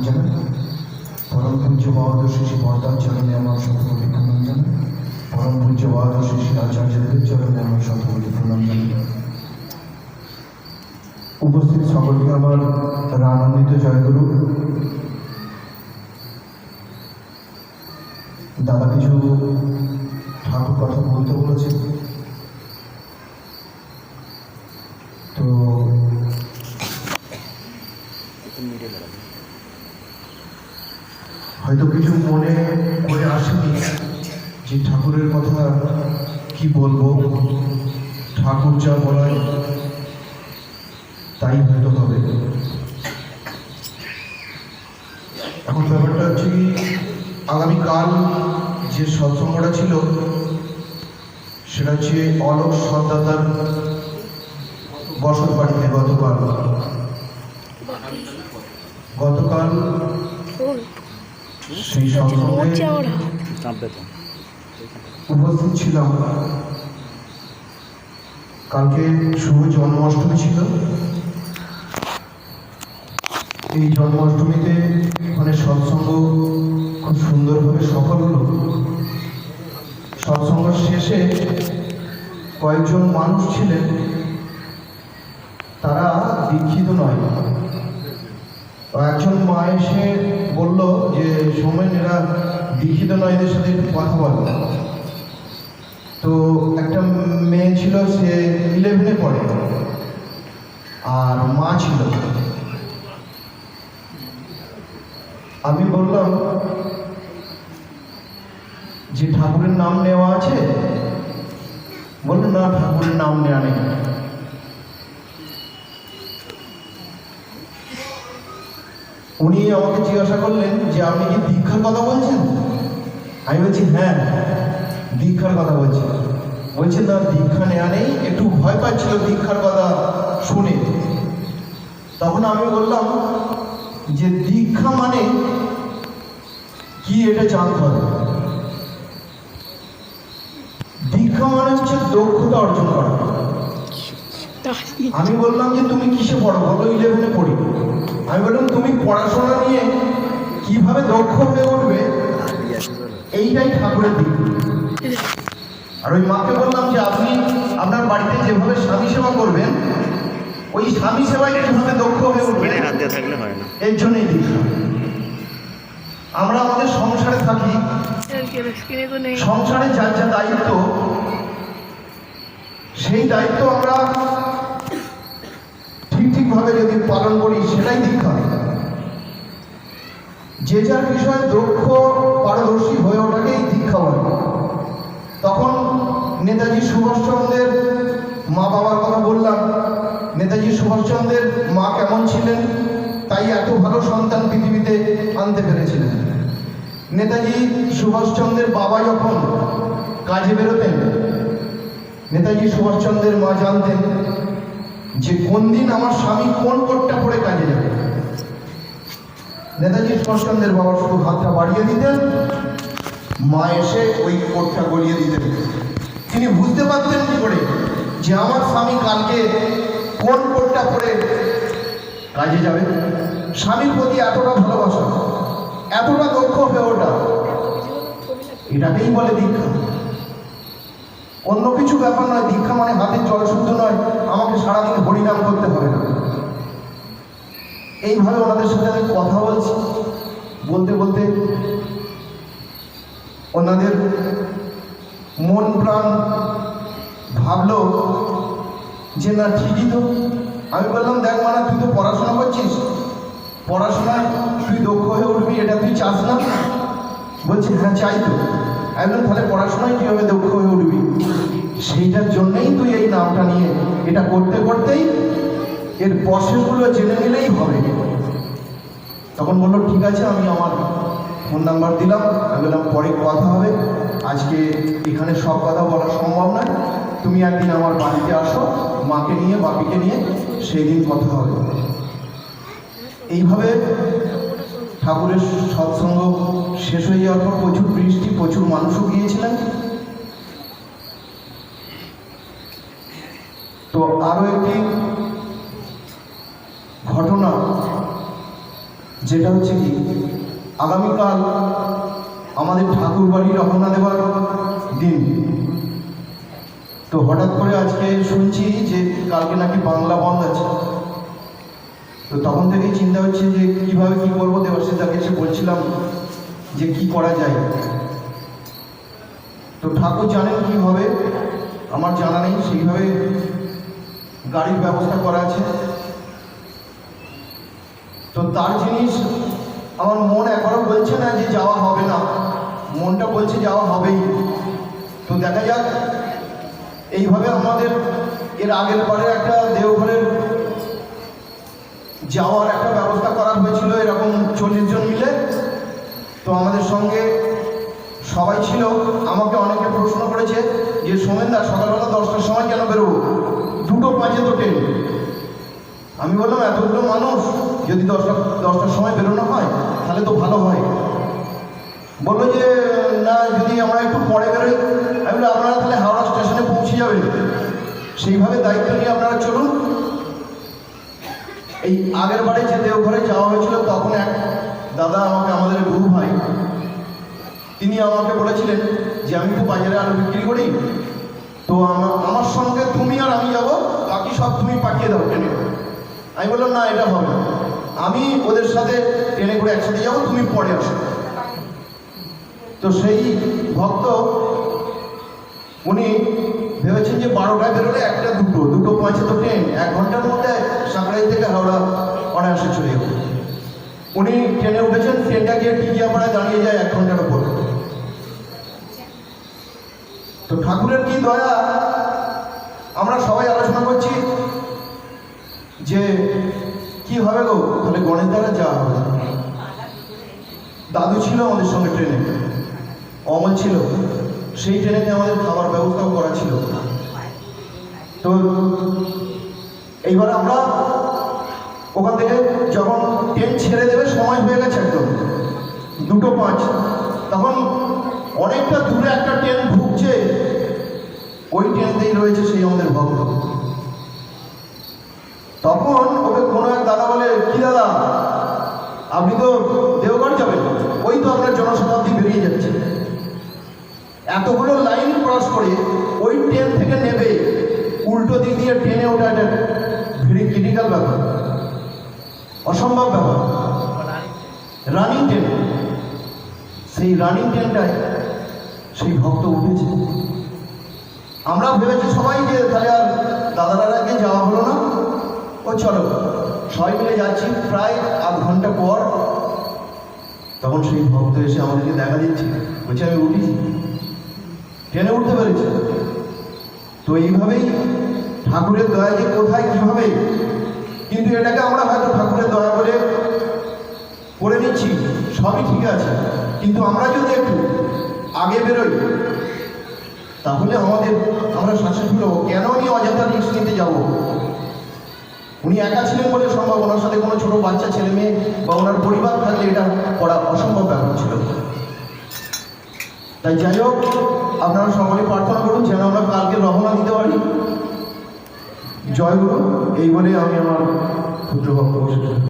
জানাই। পরম পূজ্য মহাদর্শী শ্রী বরদান চরণে আমার শতকোটি প্রণাম জানাই। পরম পূজ্য মহাদর্শী শ্রী আচার্যদেবের চরণে আমার শতকোটি প্রণাম জানাই। উপস্থিত সকলকে আমার রানান্বিত জয়গুরু। দাদা কিছু ঠাকুর কথা বলতে বলেছে, তো হয়তো কিছু মনে করে আসেনি যে ঠাকুরের কথা কি বলবো। ঠাকুর যা বলায় তাই হয়তো হবে। এখন ব্যাপারটা হচ্ছে কি, আগামীকাল যে সৎসঙ্গটা ছিল সেটা হচ্ছে অলোক সন্তাতার বসত বাড়িতে। গতকাল সেই সৎসঙ্গে উপস্থিত ছিলাম। কালকে শুভ জন্মাষ্টমী ছিল। এই জন্মাষ্টমীতে মানে সৎসঙ্গ খুব সুন্দরভাবে সফল হলো। সৎসঙ্গ শেষে কয়েকজন মানুষ ছিলেন, তারা দীক্ষিত নয়। একজন মা এসে বলল যে সোমেন, এরা দীক্ষিত নয়, এদের সাথে একটু কথা বলো। তো একটা মেয়ে ছিল, সে 11-এ পড়ে, আর মা ছিল। আমি বললাম যে ঠাকুরের নাম নেওয়া আছে? বললেন না, ঠাকুরের নাম নেওয়া নেই। উনি আমাকে জিজ্ঞাসা করলেন যে আপনি কি দীক্ষার কথা বলছেন? আমি বলছি হ্যাঁ, দীক্ষার কথা বলছি। বলছেন না, দীক্ষা নেওয়া নেই। একটু ভয় পাচ্ছিল দীক্ষার কথা শুনে। তখন আমি বললাম যে দীক্ষা মানে কি এটা জানতে হবে। দীক্ষা মানে হচ্ছে দক্ষতা অর্জন করা। আমি বললাম যে তুমি কিসে পড়ো? বলো 11-এ পড়ি। আমি বললাম তুমি পড়াশোনা নিয়ে কিভাবে দক্ষ হয়ে উঠবে, এইটাই ঠাকুরের দিক। আর ওই মাকে বললাম যে আপনি আপনার বাড়িতে যেভাবে স্বামী সেবা করবেন, ওই স্বামী সেবায় কিভাবে দক্ষ হয়ে উঠবে, এর জন্যই দীক্ষা। আমরা আমাদের সংসারে থাকি, সংসারে যার যা দায়িত্ব, সেই দায়িত্ব আমরা ঠিকভাবে যদি পালন করি, সেটাই দীক্ষা। যে যার বিষয়ে দক্ষ পারদর্শী হয়ে ওঠাকেই দীক্ষা বলে। তখন নেতাজি সুভাষচন্দ্রের মা বাবার কথা বললাম। নেতাজি সুভাষচন্দ্রের মা কেমন ছিলেন, তাই এত ভালো সন্তান পৃথিবীতে আনতে পেরেছিলেন। নেতাজি সুভাষচন্দ্রের বাবা যখন কাজে বেরোতেন, নেতাজি সুভাষচন্দ্রের মা জানতেন যে কোন দিন আমার স্বামী কোন কোটটা পরে কাজে যাবে। নেতাজি সুভাষচন্দ্রের বাবা শুধু হাতটা বাড়িয়ে দিতেন, মা এসে ওই কোটটা গলিয়ে দিতেন। তিনি বুঝতে পারতেন কি করে যে আমার স্বামী কালকে কোন কোটটা পরে কাজে যাবে। স্বামীর প্রতি এতটা ভালোবাসা, এতটা দক্ষ হয়ে ওঠা, এটাকেই বলে দীক্ষা। অন্য কিছু ব্যাপার নয়। দীক্ষা মানে হাতের জল শুদ্ধ নয়, আমাকে সারাদিন হরিনাম করতে হবে না। এইভাবে ওনাদের সাথে আমি কথা বলছি, বলতে বলতে ওনাদের মন প্রাণ ভাবলো যে না, ঠিকই তো। আমি বললাম দেখ মানা, তুই তো পড়াশোনা করছিস, পড়াশোনায় তুই দক্ষ হয়ে উঠবি, এটা তুই চাস না? বলছে হ্যাঁ চাই তো। আমি বললাম তাহলে পড়াশোনায় কীভাবে দক্ষ হয়ে উঠবি? সেইটার জন্যই তুই এই নামটা নিয়ে এটা করতে করতেই এর প্রসেসগুলো জেনে নিলেই হবে। তখন বললো ঠিক আছে, আমি আমার ফোন নাম্বার দিলাম। আমি বললাম পরে কথা হবে, আজকে এখানে সব কথা বলা সম্ভব নয়, তুমি একদিন আমার বাড়িতে আসো, মাকে নিয়ে বাপিকে নিয়ে, সেই দিন কথা হবে। এইভাবে ঠাকুরের সৎসঙ্গ শেষ হয়ে যাওয়ার পর প্রচুর বৃষ্টি, প্রচুর মানুষও গিয়েছিলেন। তো আরও একটি ঘটনা যেটা হচ্ছে কি, আগামীকাল আমাদের ঠাকুর বাড়ি রওনা দেওয়ার দিন। তো হঠাৎ করে আজকে শুনছি যে কালকে নাকি বাংলা বন্ধ আছে। তো তখন থেকেই চিন্তা হচ্ছে যে কীভাবে কী করবো। দেবাশিসদাকে এসে বলছিলাম যে কি করা যায়। তো ঠাকুর জানেন কী হবে, আমার জানা নেই। সেইভাবে গাড়ির ব্যবস্থা করা আছে। তো তার জিনিস আমার মন এখনও বলছে না যে যাওয়া হবে না, মনটা বলছে যাওয়া হবেই। তো দেখা যাক। এইভাবে আমাদের এর আগের বারে একটা দেওঘরের যাওয়ার একটা ব্যবস্থা করা হয়েছিল, এরকম 40 জন মিলে। তো আমাদের সঙ্গে সবাই ছিল। আমাকে অনেকে প্রশ্ন করেছে যে সোমেনদা সকালবেলা 10টার সময় কেন বেরোবো, 2:05 তো ট্রেন। আমি বললাম এতগুলো মানুষ যদি 10টার সময় বেরোনো হয় তাহলে তো ভালো হয়। বললো যে না, যদি আমরা একটু পরে বেরোই। আমি বললাম আপনারা তাহলে হাওড়া স্টেশনে পৌঁছে যাবেন, সেইভাবে দায়িত্ব নিয়ে আপনারা চলুন। এই আগের বারে যে দেওঘরে যাওয়া হয়েছিল তখন এক দাদা আমাকে, আমাদের গুরু ভাই, তিনি আমাকে বলেছিলেন যে আমি তো বাজারে আলু বিক্রি করি, তো আমার সঙ্গে তুমি আর আমি যাব, বাকি সব তুমি পাঠিয়ে দাও ট্রেনে। আমি বললাম না, এটা হবে না, আমি ওদের সাথে ট্রেনে করে একসাথে যাবো, তুমি পরে আসো। তো সেই ভক্ত উনি ভেবেছেন যে 12টায় বেরোলে 1টা 2:05 তো ট্রেন, 1 ঘন্টার মধ্যে সাঁকড়াই থেকে হাওড়া অনায়াসে চলে যাবে। উনি ট্রেনে উঠেছেন, ট্রেনটা গিয়ে টিকিয়াপাড়ায় দাঁড়িয়ে যায় 1 ঘন্টার উপর। তো ঠাকুরের কি দয়া, আমরা সবাই আলোচনা করছি যে কি হবে গো, তাহলে গণেশ দ্বারা যাওয়া হবে। দাদু ছিল আমাদের সঙ্গে ট্রেনে, অমল ছিল, সেই ট্রেনেতে আমাদের খাবার ব্যবস্থাও করা ছিল। তো এইবার আমরা ওখান থেকে যখন ট্রেন ছেড়ে দেবে, সময় হয়ে গেছে একদম 2:05, তখন অনেকটা দূরে একটা ট্রেন ঢুকছে, ওই ট্রেনতেই রয়েছে সেই আমাদের ভক্ত। তখন ওকে কোনো এক দাদা বলে, কি দাদা আপনি তো দেওঘর যাবেন, ওই তো আপনার জনশতাব্দী বেরিয়ে যাচ্ছে। এতগুলো লাইন ক্রস করে ওই ট্রেন থেকে নেবে উল্টো দিক দিয়ে ট্রেনে ওঠা, এটা ভেরি ক্রিটিক্যাল ব্যাপার, অসম্ভব ব্যাপার। রানিং ট্রেন, সেই রানিং ট্রেনটায় সেই ভক্ত উঠেছে। আমরা ভেবেছি সবাই যে তাহলে আর দাদার আগে যাওয়া হলো না, ও চলো সবাই মিলে যাচ্ছি। প্রায় আধ ঘন্টা পর তখন সেই ভক্ত এসে আমাদেরকে দেখা দিচ্ছে, বলছে আমি উঠেছি, ট্রেনে উঠতে পেরেছি। তো এইভাবেই ঠাকুরের দয়া যে কোথায় কীভাবে, কিন্তু এটাকে আমরা হয়তো ঠাকুরের দয়া করে নিচ্ছি, সবই ঠিক আছে, কিন্তু আমরা যদি একটু আগে বেরোই তাহলে আমরা সাকসেসফুল হবো। কেন আমি অযথা রিস্ক নিতে যাবো? উনি একা ছিলেন বলে সম্ভব, ওনার সাথে কোনো ছোটো বাচ্চা ছেলে মেয়ে বা ওনার পরিবার থাকলে এটা করা অসম্ভব ব্যাপার ছিল। তাই যাই হোক, আপনারা সকলে প্রার্থনা করুন যেন আমরা কালকে রওনা দিতে পারি। জয় গুরু, এই বলে আমি আমার ক্ষুদ্র বক্তব্য শেষ করছি।